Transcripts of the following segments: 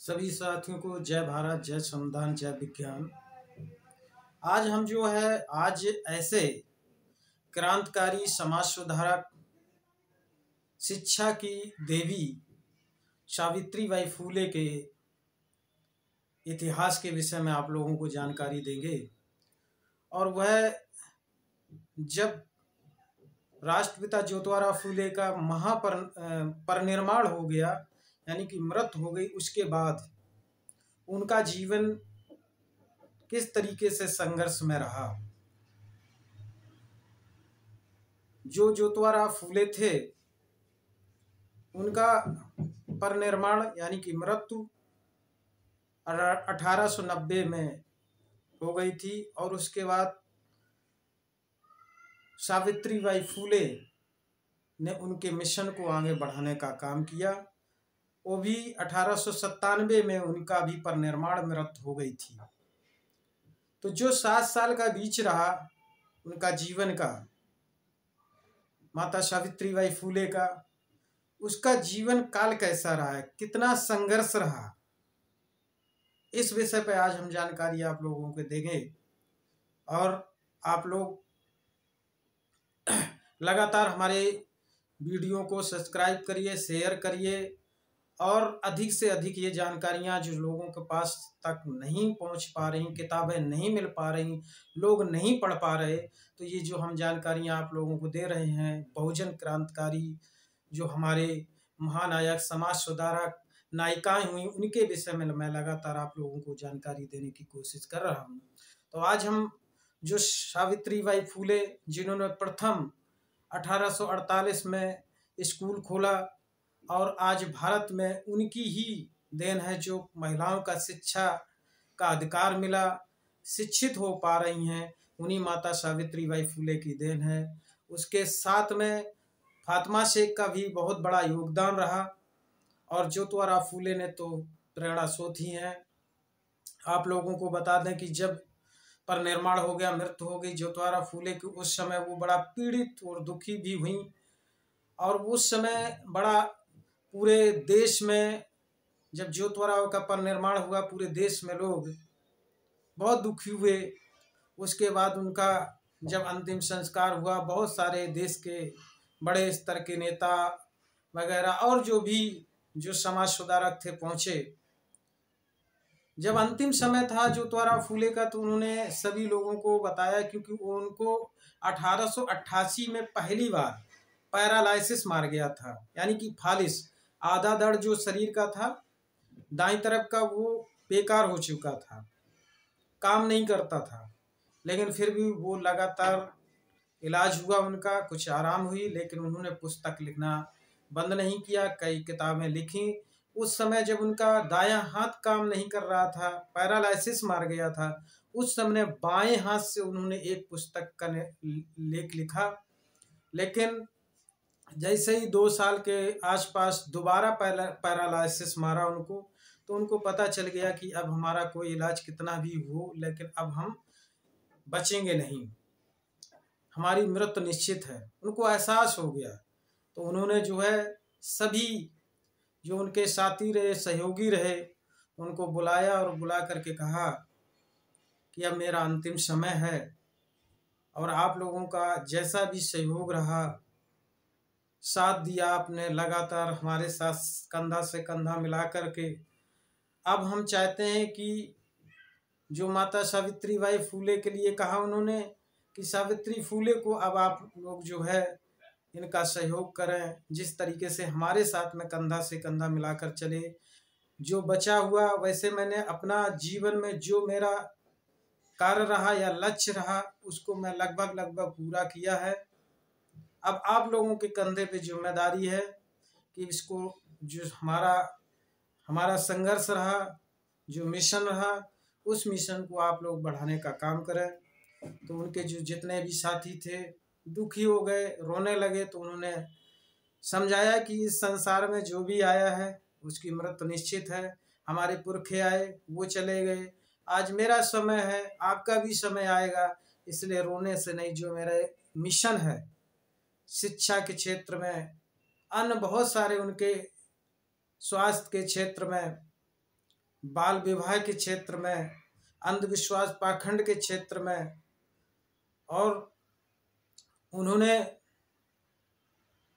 सभी साथियों को जय भारत, जय संविधान, जय विज्ञान। आज हम जो है आज ऐसे क्रांतिकारी समाज सुधारक, शिक्षा की देवी सावित्रीबाई फूले के इतिहास के विषय में आप लोगों को जानकारी देंगे। और वह जब राष्ट्रपिता ज्योतिराव फूले का परिनिर्वाण हो गया, यानी कि मृत्यु हो गई, उसके बाद उनका जीवन किस तरीके से संघर्ष में रहा। जो ज्योतिराव फूले थे उनका परिनिर्वाण यानी कि मृत्यु 1890 में हो गई थी। और उसके बाद सावित्रीबाई फूले ने उनके मिशन को आगे बढ़ाने का काम किया। वो भी 1897 में उनका भी परिनिर्वाण मृत्यु हो गई थी। तो जो 7 साल का बीच रहा उनका जीवन का, माता सावित्रीबाई फूले का, उसका जीवन काल कैसा रहा है, कितना संघर्ष रहा, इस विषय पर आज हम जानकारी आप लोगों को देंगे। और आप लोग लगातार हमारे वीडियो को सब्सक्राइब करिए, शेयर करिए और अधिक से अधिक ये जानकारियाँ जो लोगों के पास तक नहीं पहुंच पा रही, किताबें नहीं मिल पा रही, लोग नहीं पढ़ पा रहे, तो ये जो हम जानकारियाँ आप लोगों को दे रहे हैं, बहुजन क्रांतिकारी जो हमारे महानायक समाज सुधारक नायिकाएं हुई, उनके विषय में मैं लगातार आप लोगों को जानकारी देने की कोशिश कर रहा हूँ। तो आज हम जो सावित्रीबाई फूले, जिन्होंने प्रथम 1848 में स्कूल खोला और आज भारत में उनकी ही देन है जो महिलाओं का शिक्षा का अधिकार मिला, शिक्षित हो पा रही हैं, उन्हीं माता सावित्रीबाई फूले की देन है। उसके साथ में फातिमा शेख का भी बहुत बड़ा योगदान रहा और ज्योतिराव फूले ने तो प्रेरणा स्रोत ही हैं। आप लोगों को बता दें कि जब परिनिर्वाण हो गया, मृत्यु हो गई ज्योतिराव फूले की, उस समय वो बड़ा पीड़ित और दुखी भी हुई। और उस समय बड़ा पूरे देश में जब ज्योतिराव का परिनिर्वाण हुआ, पूरे देश में लोग बहुत दुखी हुए। उसके बाद उनका जब अंतिम संस्कार हुआ, बहुत सारे देश के बड़े स्तर के नेता वगैरह और जो समाज सुधारक थे पहुँचे। जब अंतिम समय था ज्योतिराव फूले का, तो उन्होंने सभी लोगों को बताया, क्योंकि उनको 1888 में पहली बार पैरालाइसिस मार गया था, यानी कि फालिस, आधा धड़ जो शरीर का था दाईं तरफ का वो बेकार हो चुका था, काम नहीं करता था। लेकिन फिर भी वो लगातार इलाज हुआ उनका, कुछ आराम हुई, लेकिन उन्होंने पुस्तक लिखना बंद नहीं किया, कई किताबें लिखी। उस समय जब उनका दायां हाथ काम नहीं कर रहा था, पैरालाइसिस मार गया था, उस समय बाएं हाथ से उन्होंने एक पुस्तक का लेख लिखा। लेकिन जैसे ही 2 साल के आसपास दोबारा पैरालाइसिस मारा उनको, तो उनको पता चल गया कि अब हमारा कोई इलाज कितना भी हो, लेकिन अब हम बचेंगे नहीं, हमारी मृत्यु निश्चित है। उनको एहसास हो गया। तो उन्होंने जो है सभी जो उनके साथी रहे, सहयोगी रहे, उनको बुलाया और बुला करके कहा कि अब मेरा अंतिम समय है और आप लोगों का जैसा भी सहयोग रहा, साथ दिया आपने, लगातार हमारे साथ कंधा से कंधा मिला करके, अब हम चाहते हैं कि जो माता सावित्रीबाई फूले के लिए कहा उन्होंने कि सावित्री फूले को अब आप लोग जो है इनका सहयोग करें, जिस तरीके से हमारे साथ में कंधा से कंधा मिलाकर चले। जो बचा हुआ, वैसे मैंने अपना जीवन में जो मेरा कार्य रहा या लक्ष्य रहा, उसको मैं लगभग पूरा किया है। अब आप लोगों के कंधे पे जिम्मेदारी है कि इसको जो हमारा संघर्ष रहा, जो मिशन रहा, उस मिशन को आप लोग बढ़ाने का काम करें। तो उनके जो जितने भी साथी थे दुखी हो गए, रोने लगे। तो उन्होंने समझाया कि इस संसार में जो भी आया है उसकी मृत्यु निश्चित है, हमारे पुरखे आए, वो चले गए, आज मेरा समय है, आपका भी समय आएगा, इसलिए रोने से नहीं, जो मेरा मिशन है शिक्षा के क्षेत्र में, अन्य बहुत सारे उनके स्वास्थ्य के क्षेत्र में बाल विवाह के क्षेत्र में, अंधविश्वास पाखंड के क्षेत्र में, और उन्होंने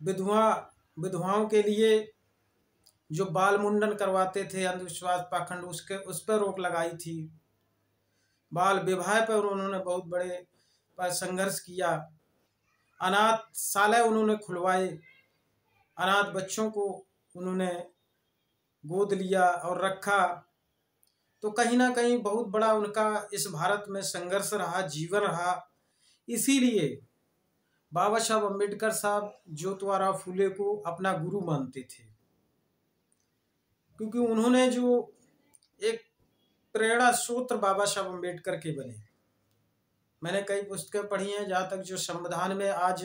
विधवाओं के लिए जो बाल मुंडन करवाते थे, अंधविश्वास पाखंड, उस पर रोक लगाई थी। बाल विवाह पर उन्होंने बहुत बड़े पर संघर्ष किया। अनाथशाला उन्होंने खुलवाए, अनाथ बच्चों को उन्होंने गोद लिया और रखा। तो कहीं ना कहीं बहुत बड़ा उनका इस भारत में संघर्ष रहा, जीवन रहा। इसीलिए बाबा साहब अम्बेडकर साहब ज्योतिराव फूले को अपना गुरु मानते थे, क्योंकि उन्होंने जो एक प्रेरणा सूत्र बाबा साहब अम्बेडकर के बने। मैंने कई पुस्तकें पढ़ी हैं, जहाँ तक जो संविधान में आज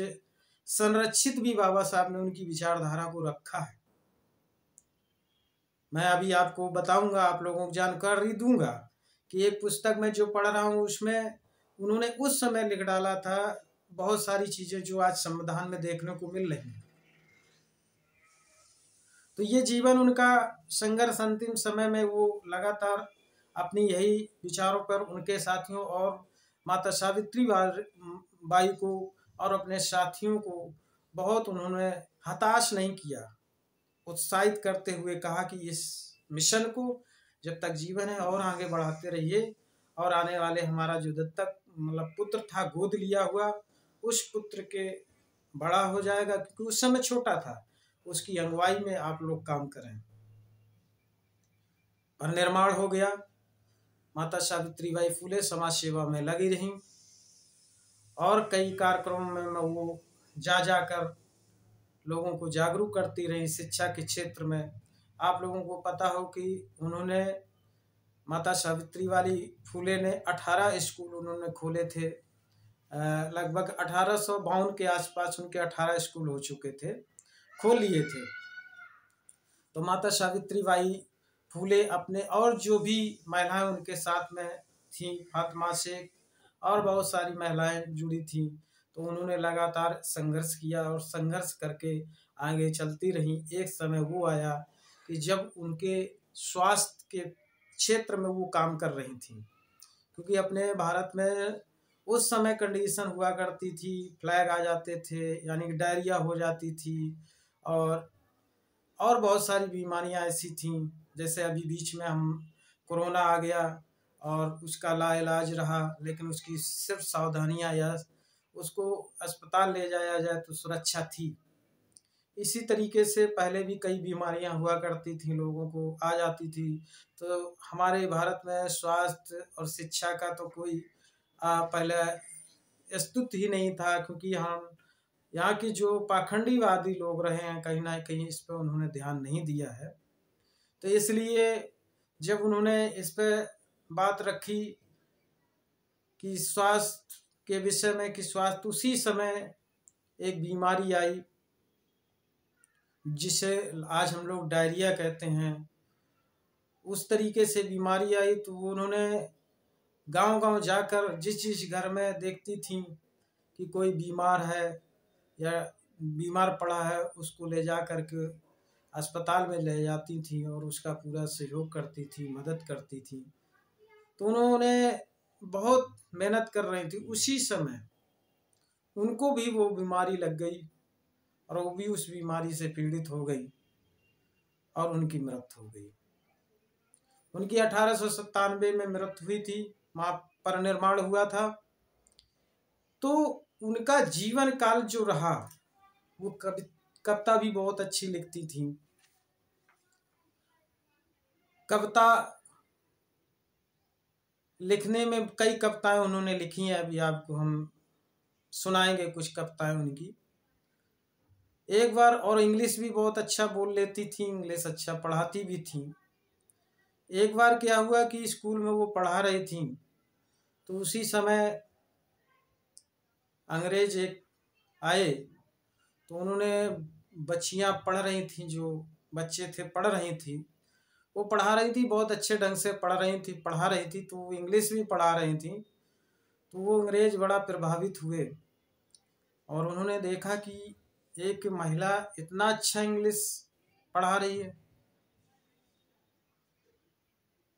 संरक्षित भी बाबा साहब ने उनकी विचारधारा को रखा है। मैं अभी आपको बताऊंगा, आप लोगों को जानकारी दूंगा कि एक पुस्तक में जो पढ़ रहा हूँ उसमें उन्होंने उस समय लिख डाला था बहुत सारी चीजें जो आज संविधान में देखने को मिल रही हैं। तो ये जीवन उनका संघर्ष, अंतिम समय में वो लगातार अपनी यही विचारों पर उनके साथियों और माता सावित्री बाई को और अपने साथियों को बहुत उन्होंने हताश नहीं किया, उत्साहित करते हुए कहा कि इस मिशन को जब तक जीवन है और आगे बढ़ाते रहिए, और आने वाले हमारा जो दत्तक मतलब पुत्र था गोद लिया हुआ, उस पुत्र के बड़ा हो जाएगा, क्योंकि उस समय छोटा था, उसकी अगुवाई में आप लोग काम करें। और निर्माण हो गया। माता सावित्रीबाई फूले समाज सेवा में लगी रहीं और कई कार्यक्रमों में वो जाकर लोगों को जागरूक करती रही शिक्षा के क्षेत्र में। आप लोगों को पता हो कि उन्होंने, माता सावित्रीबाई फूले ने 18 स्कूल उन्होंने खोले थे। लगभग 1852 के आसपास उनके 18 स्कूल हो चुके थे, खोल लिए थे। तो माता सावित्रीबाई फूले अपने और जो भी महिलाएं उनके साथ में थीं, फातिमा शेख और बहुत सारी महिलाएं जुड़ी थीं, तो उन्होंने लगातार संघर्ष किया और संघर्ष करके आगे चलती रहीं। एक समय वो आया कि जब उनके स्वास्थ्य के क्षेत्र में वो काम कर रही थीं, क्योंकि अपने भारत में उस समय कंडीशन हुआ करती थी, फ्लैग आ जाते थे, यानी डायरिया हो जाती थी, और बहुत सारी बीमारियां ऐसी थीं, जैसे अभी बीच में हम कोरोना आ गया और उसका लाइलाज रहा, लेकिन उसकी सिर्फ सावधानियां या उसको अस्पताल ले जाया जाए तो सुरक्षा थी। इसी तरीके से पहले भी कई बीमारियां हुआ करती थी, लोगों को आ जाती थी। तो हमारे भारत में स्वास्थ्य और शिक्षा का तो कोई पहले अस्तित्व ही नहीं था, क्योंकि हम यहाँ की जो पाखंडीवादी लोग रहे हैं, कहीं ना कहीं इस पर उन्होंने ध्यान नहीं दिया है। तो इसलिए जब उन्होंने इस पर बात रखी कि स्वास्थ्य के विषय में, कि स्वास्थ्य, उसी समय एक बीमारी आई जिसे आज हम लोग डायरिया कहते हैं, उस तरीके से बीमारी आई। तो उन्होंने गांव-गांव जाकर जिस घर में देखती थीं कि कोई बीमार है या बीमार पड़ा है, उसको ले जा कर के अस्पताल में ले जाती थी और उसका पूरा सहयोग करती थी, मदद करती थी। तो उन्होंने बहुत मेहनत कर रही थी। उसी समय उनको भी वो बीमारी लग गई और वो भी उस बीमारी से पीड़ित हो गई और उनकी मृत्यु हो गई। उनकी 1897 में मृत्यु हुई थी, परिनिर्वाण हुआ था। तो उनका जीवन काल जो रहा, वो कविता भी बहुत अच्छी लिखती थी। कविता लिखने में कई कविताएं उन्होंने लिखी हैं, अभी आपको हम सुनाएंगे कुछ कविताएं उनकी। एक बार, और इंग्लिश भी बहुत अच्छा बोल लेती थी, इंग्लिश अच्छा पढ़ाती भी थी। एक बार क्या हुआ कि स्कूल में वो पढ़ा रही थी, तो उसी समय अंग्रेज एक आए। तो उन्होंने, बच्चियां पढ़ रही थी, जो बच्चे थे पढ़ रही थी, वो पढ़ा रही थी, बहुत अच्छे ढंग से पढ़ा रही थी, तो इंग्लिश भी पढ़ा रही थी। तो वो अंग्रेज बड़ा प्रभावित हुए और उन्होंने देखा कि एक महिला इतना अच्छा इंग्लिश पढ़ा रही है।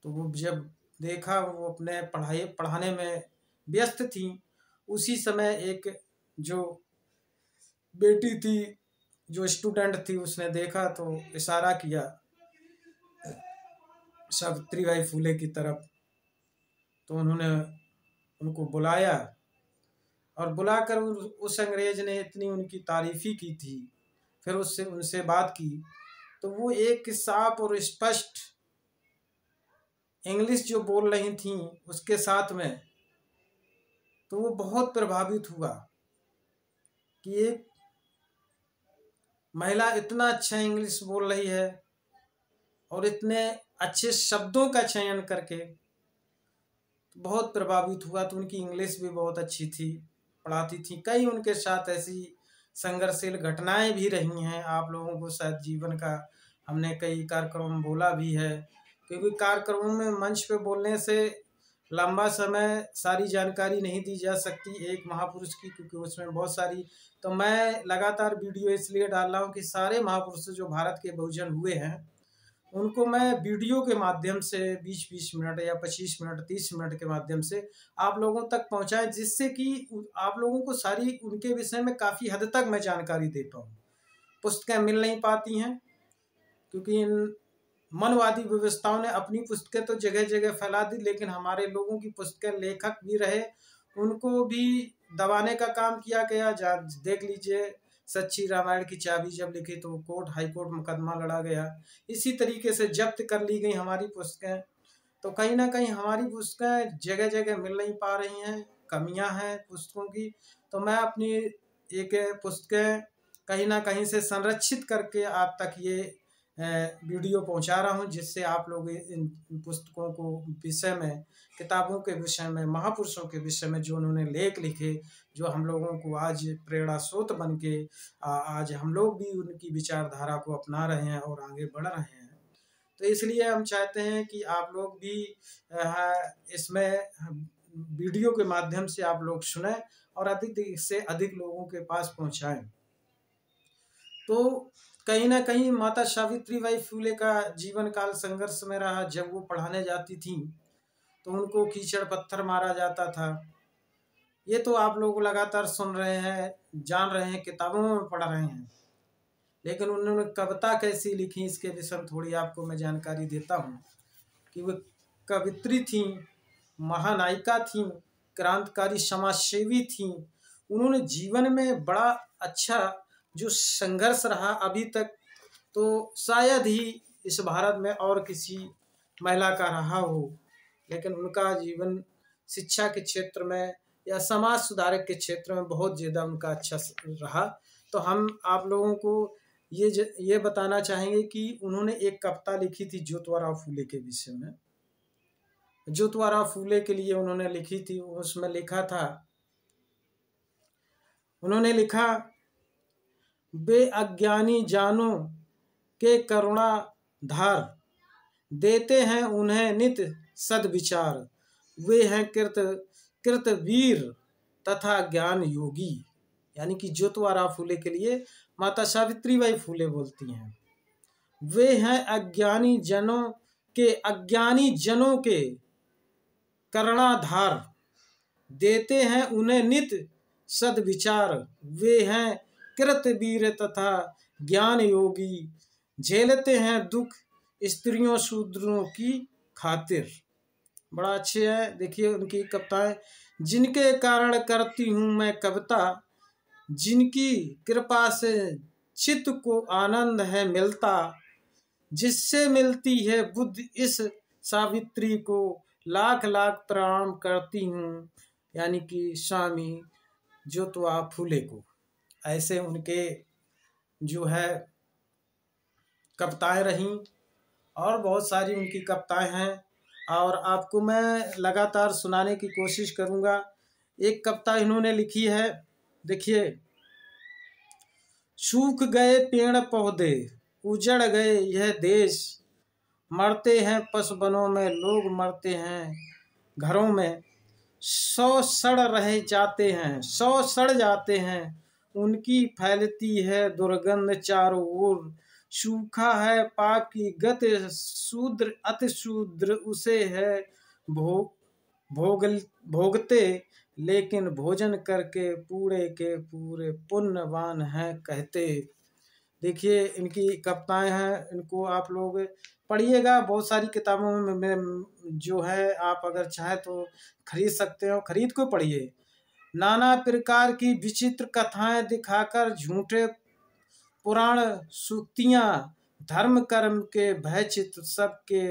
तो वो जब देखा वो अपने पढ़ाने में व्यस्त थी, उसी समय एक जो बेटी थी, जो स्टूडेंट थी, उसने देखा तो इशारा किया सावित्रीबाई फुले की तरफ। तो उन्होंने उनको बुलाया और बुलाकर उस अंग्रेज ने इतनी उनकी तारीफ़ी की थी, फिर उससे उनसे बात की तो वो एक साफ और स्पष्ट इंग्लिश जो बोल रही थी उसके साथ में, तो वो बहुत प्रभावित हुआ कि एक महिला इतना अच्छा इंग्लिश बोल रही है और इतने अच्छे शब्दों का चयन करके, बहुत प्रभावित हुआ। तो उनकी इंग्लिश भी बहुत अच्छी थी, पढ़ाती थी। कई उनके साथ ऐसी संघर्षशील घटनाएं भी रही हैं, आप लोगों को शायद जीवन का हमने कई कार्यक्रम बोला भी है, क्योंकि कार्यक्रमों में मंच पे बोलने से लंबा समय सारी जानकारी नहीं दी जा सकती एक महापुरुष की, क्योंकि उसमें बहुत सारी, तो मैं लगातार वीडियो इसलिए डाल रहा हूँ कि सारे महापुरुष जो भारत के बहुजन हुए हैं उनको मैं वीडियो के माध्यम से 20-20 मिनट या 25 मिनट 30 मिनट के माध्यम से आप लोगों तक पहुंचाएं, जिससे कि आप लोगों को सारी उनके विषय में काफ़ी हद तक मैं जानकारी दे पाऊँ। पुस्तकें मिल नहीं पाती हैं क्योंकि इन मनवादी व्यवस्थाओं ने अपनी पुस्तकें तो जगह जगह फैला दी, लेकिन हमारे लोगों की पुस्तकें लेखक भी रहे उनको भी दबाने का काम किया गया। देख लीजिए सच्ची रामायण की चाबी जब लिखी तो कोर्ट हाई कोर्ट मुकदमा लड़ा गया, इसी तरीके से जब्त कर ली गई हमारी पुस्तकें। तो कहीं ना कहीं हमारी पुस्तकें जगह जगह मिल नहीं पा रही हैं, कमियां हैं पुस्तकों की। तो मैं अपनी एक पुस्तकें कहीं ना कहीं से संरक्षित करके आप तक ये वीडियो पहुंचा रहा हूं, जिससे आप लोग इन पुस्तकों को विषय में, किताबों के विषय में, महापुरुषों के विषय में जो उन्होंने लेख लिखे, जो हम लोगों को आज प्रेरणा स्रोत बन के आज हम लोग भी उनकी विचारधारा को अपना रहे हैं और आगे बढ़ रहे हैं। तो इसलिए हम चाहते हैं कि आप लोग भी इसमें वीडियो के माध्यम से आप लोग सुने और अधिक से अधिक लोगों के पास पहुंचाएं। तो कहीं ना कहीं माता सावित्रीबाई फुले का जीवन काल संघर्ष में रहा। जब वो पढ़ाने जाती थी तो उनको कीचड़ पत्थर मारा जाता था। ये तो आप लोग लगातार सुन रहे हैं, जान रहे हैं, किताबों में पढ़ रहे हैं, लेकिन उन्होंने कविता कैसी लिखी इसके विषय में थोड़ी आपको मैं जानकारी देता हूँ कि वे कवित्री थी, महानायिका थी, क्रांतिकारी समाजसेवी थी। उन्होंने जीवन में बड़ा अच्छा जो संघर्ष रहा अभी तक, तो शायद ही इस भारत में और किसी महिला का रहा हो, लेकिन उनका जीवन शिक्षा के क्षेत्र में या समाज सुधारक के क्षेत्र में बहुत ज़्यादा उनका अच्छा रहा। तो हम आप लोगों को ये बताना चाहेंगे कि उन्होंने एक कविता लिखी थी ज्योतिराव फूले के विषय में। ज्योतिराव फूले के लिए उन्होंने लिखी थी, उसमें लिखा था, उन्होंने लिखा, बे अज्ञानी जानों के करुणा धार, देते हैं उन्हें नित सद्विचार, वे हैं कृतवीर तथा ज्ञान योगी। यानी कि ज्योतिराव फूले के लिए माता सावित्रीबाई फूले बोलती हैं, वे हैं अज्ञानी जनों के करुणाधार, देते हैं उन्हें नित सद्विचार, वे हैं कृतवीर तथा ज्ञान योगी, झेलते हैं दुख स्त्रियों शूद्रों की खातिर। बड़ा अच्छे है, देखिए उनकी कविताएं। जिनके कारण करती हूँ मैं कविता, जिनकी कृपा से चित्त को आनंद है मिलता, जिससे मिलती है बुद्धि इस सावित्री को, लाख लाख प्रणाम करती हूँ। यानी कि स्वामी ज्योतिराव फूले को। ऐसे उनके जो है कविताएं रहीं और बहुत सारी उनकी कविताएं हैं और आपको मैं लगातार सुनाने की कोशिश करूँगा। एक कविता इन्होंने लिखी है, देखिए, सूख गए पेड़ पौधे, उजड़ गए यह देश, मरते हैं पशु वनों में, लोग मरते हैं घरों में, 100 सड़ जाते हैं, उनकी फैलती है दुर्गंध चारों ओर, सूखा है पाप की गत, शूद्र अति शूद्र उसे है भोग भोगते, लेकिन भोजन करके पूरे के पूरे पुण्यवान हैं कहते। देखिए इनकी कविताएं हैं, इनको आप लोग पढ़िएगा। बहुत सारी किताबों में जो है आप अगर चाहे तो खरीद सकते हो, खरीद को पढ़िए। नाना प्रकार की विचित्र कथाएं दिखाकर झूठे पुराण सूक्तियां धर्म कर्म के भयचित सबके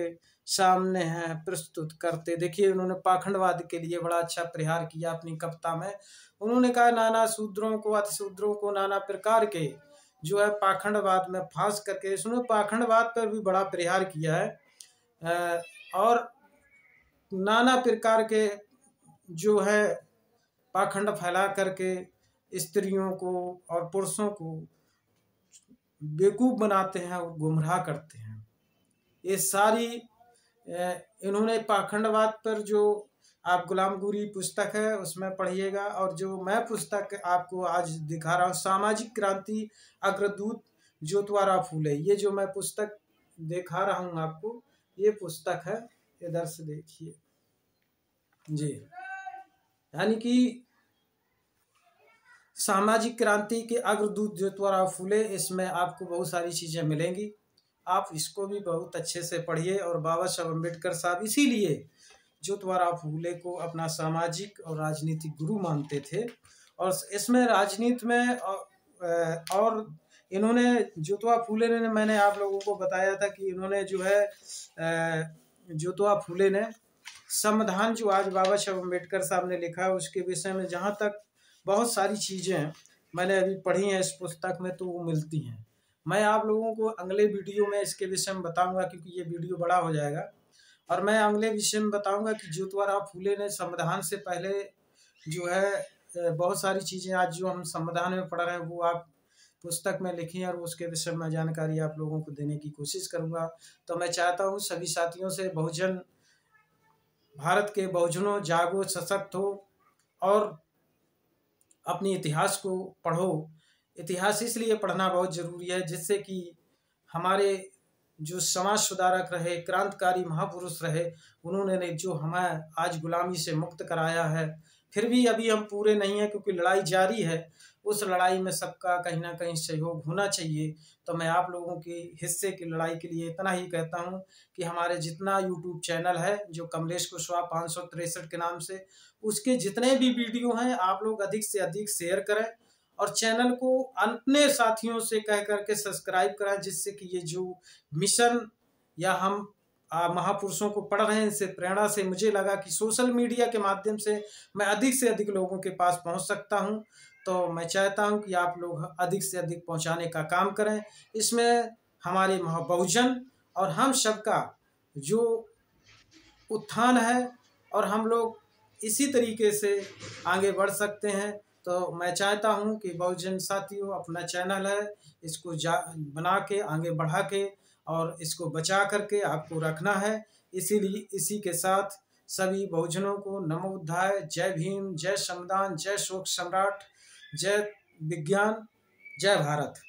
सामने हैं प्रस्तुत करते। देखिए उन्होंने पाखंडवाद के लिए बड़ा अच्छा प्रहार किया अपनी कविता में। उन्होंने कहा नाना शूद्रों को अतिशूद्रों को नाना प्रकार के जो है पाखंडवाद में फांस करके इसने पाखंडवाद पर भी बड़ा प्रहार किया है। और नाना प्रकार के जो है पाखंड फैला करके स्त्रियों को और पुरुषों को बेवकूफ़ बनाते हैं और गुमराह करते हैं। ये सारी इन्होंने पाखंडवाद पर जो आप गुलाम गुरी पुस्तक है उसमें पढ़िएगा। और जो मैं पुस्तक आपको आज दिखा रहा हूँ सामाजिक क्रांति अग्रदूत ज्योतिराव फूले, ये जो मैं पुस्तक दिखा रहा हूँ आपको, ये पुस्तक है, इधर से देखिए जी। यानी कि सामाजिक क्रांति के अग्रदूत ज्योतिराव फूले, इसमें आपको बहुत सारी चीज़ें मिलेंगी। आप इसको भी बहुत अच्छे से पढ़िए। और बाबा साहब अम्बेडकर साहब इसीलिए ज्योतिराव फूले को अपना सामाजिक और राजनीतिक गुरु मानते थे। और इसमें राजनीति में और इन्होंने ज्योतिराव फूले ने, मैंने आप लोगों को बताया था कि इन्होंने जो है ज्योतिराव फूले ने संविधान जो आज बाबा साहब अम्बेडकर साहब ने लिखा है उसके विषय में जहाँ तक बहुत सारी चीज़ें मैंने अभी पढ़ी हैं इस पुस्तक में तो वो मिलती हैं। मैं आप लोगों को अगले वीडियो में इसके विषय में बताऊंगा क्योंकि ये वीडियो बड़ा हो जाएगा। और मैं अगले विषय में बताऊंगा कि ज्योतिराव फूले ने संविधान से पहले जो है बहुत सारी चीज़ें आज जो हम संविधान में पढ़ रहे हैं वो आप पुस्तक में लिखी और उसके विषय में जानकारी आप लोगों को देने की कोशिश करूँगा। तो मैं चाहता हूँ सभी साथियों से बहुजन भारत के बहुजनों जागो सशक्त हो और अपनी इतिहास को पढ़ो। इतिहास इसलिए पढ़ना बहुत ज़रूरी है जिससे कि हमारे जो समाज सुधारक रहे, क्रांतिकारी महापुरुष रहे, उन्होंने जो हमें आज गुलामी से मुक्त कराया है। फिर भी अभी हम पूरे नहीं हैं क्योंकि लड़ाई जारी है। उस लड़ाई में सबका कहीं ना कहीं सहयोग होना चाहिए। तो मैं आप लोगों के हिस्से की लड़ाई के लिए इतना ही कहता हूं कि हमारे जितना यूट्यूब चैनल है जो कमलेश कुशवाहा 563 के नाम से, उसके जितने भी वीडियो हैं आप लोग अधिक से अधिक शेयर करें और चैनल को अपने साथियों से कह करके सब्सक्राइब कराएं, जिससे कि ये जो मिशन या हम महापुरुषों को पढ़ रहे हैं इससे प्रेरणा से मुझे लगा कि सोशल मीडिया के माध्यम से मैं अधिक से अधिक लोगों के पास पहुंच सकता हूं। तो मैं चाहता हूं कि आप लोग अधिक से अधिक पहुंचाने का काम करें। इसमें हमारे बहुजन और हम सबका जो उत्थान है और हम लोग इसी तरीके से आगे बढ़ सकते हैं। तो मैं चाहता हूं कि बहुजन साथियों अपना चैनल है इसको बना के आगे बढ़ा के और इसको बचा करके आपको रखना है। इसीलिए इसी के साथ सभी बहुजनों को नमो बुद्धाय, जय भीम, जय संविधान, जय शोक सम्राट, जय विज्ञान, जय भारत।